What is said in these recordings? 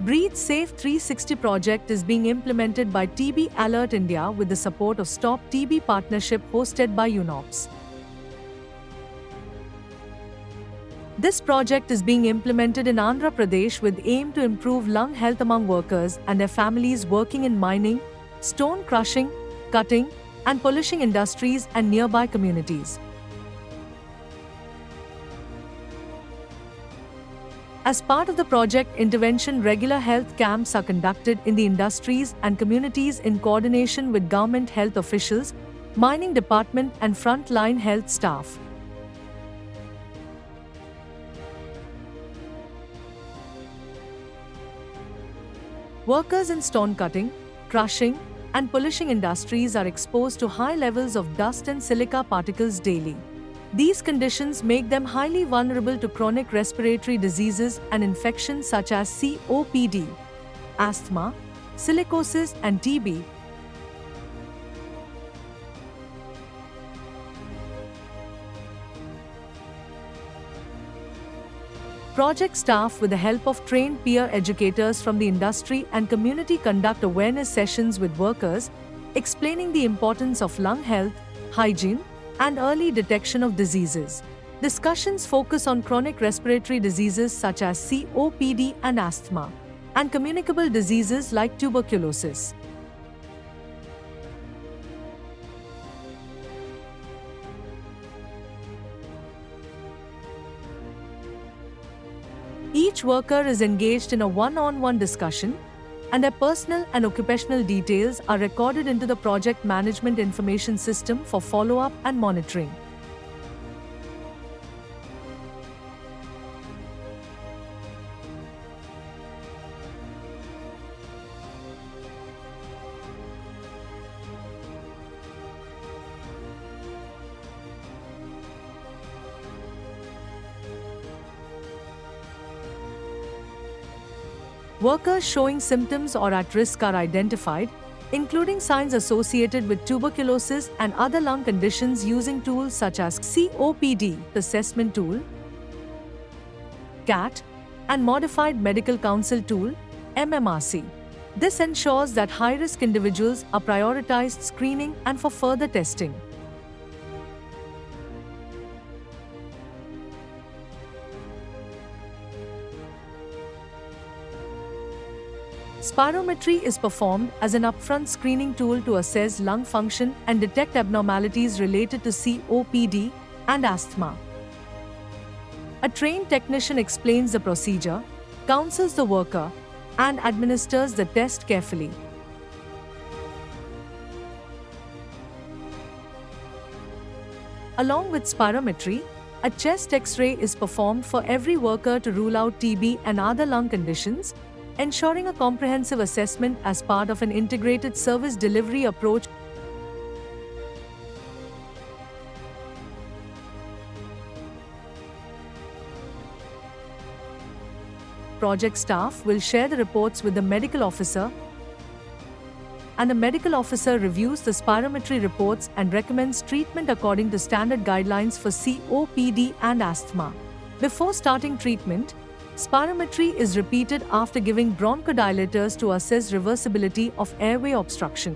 Breathe Safe 360 project is being implemented by TB Alert India with the support of Stop TB partnership hosted by UNOPS. This project is being implemented in Andhra Pradesh with aim to improve lung health among workers and their families working in mining, stone crushing, cutting, and polishing industries and nearby communities. As part of the project intervention, regular health camps are conducted in the industries and communities in coordination with government health officials, mining department and front-line health staff. Workers in stone cutting, crushing, and polishing industries are exposed to high levels of dust and silica particles daily. These conditions make them highly vulnerable to chronic respiratory diseases and infections such as COPD, asthma, silicosis, and TB. Project staff, with the help of trained peer educators from the industry and community, conduct awareness sessions with workers, explaining the importance of lung health, hygiene, and early detection of diseases. Discussions focus on chronic respiratory diseases such as COPD and asthma, and communicable diseases like tuberculosis. Each worker is engaged in a one-on-one discussion, and their personal and occupational details are recorded into the project management information system for follow-up and monitoring. Workers showing symptoms or at risk are identified, including signs associated with tuberculosis and other lung conditions, using tools such as COPD assessment tool, CAT, and Modified Medical Council tool, MMRC. This ensures that high-risk individuals are prioritized screening and for further testing. Spirometry is performed as an upfront screening tool to assess lung function and detect abnormalities related to COPD and asthma. A trained technician explains the procedure, counsels the worker, and administers the test carefully. Along with spirometry, a chest X-ray is performed for every worker to rule out TB and other lung conditions, ensuring a comprehensive assessment as part of an integrated service delivery approach. Project staff will share the reports with the medical officer, and the medical officer reviews the spirometry reports and recommends treatment according to standard guidelines for COPD and asthma. Before starting treatment, spirometry is repeated after giving bronchodilators to assess reversibility of airway obstruction.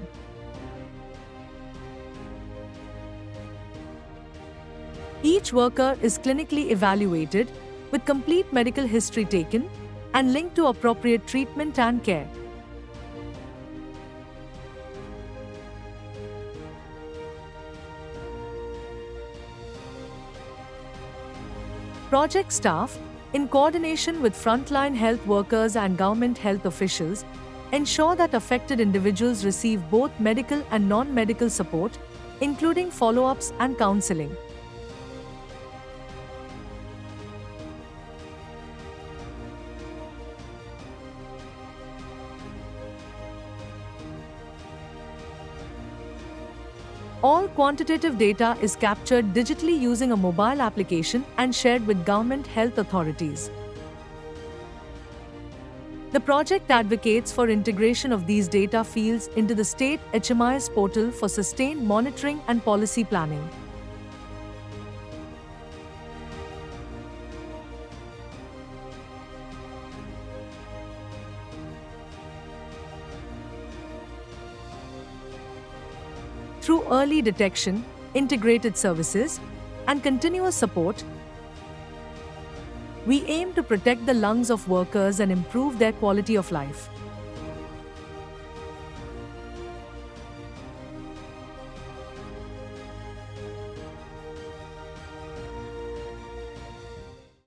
Each worker is clinically evaluated, with complete medical history taken, and linked to appropriate treatment and care. Project staff, in coordination with frontline health workers and government health officials, ensure that affected individuals receive both medical and non-medical support, including follow-ups and counseling. All quantitative data is captured digitally using a mobile application and shared with government health authorities. The project advocates for integration of these data fields into the state HMIS portal for sustained monitoring and policy planning. Through early detection, integrated services, and continuous support, we aim to protect the lungs of workers and improve their quality of life.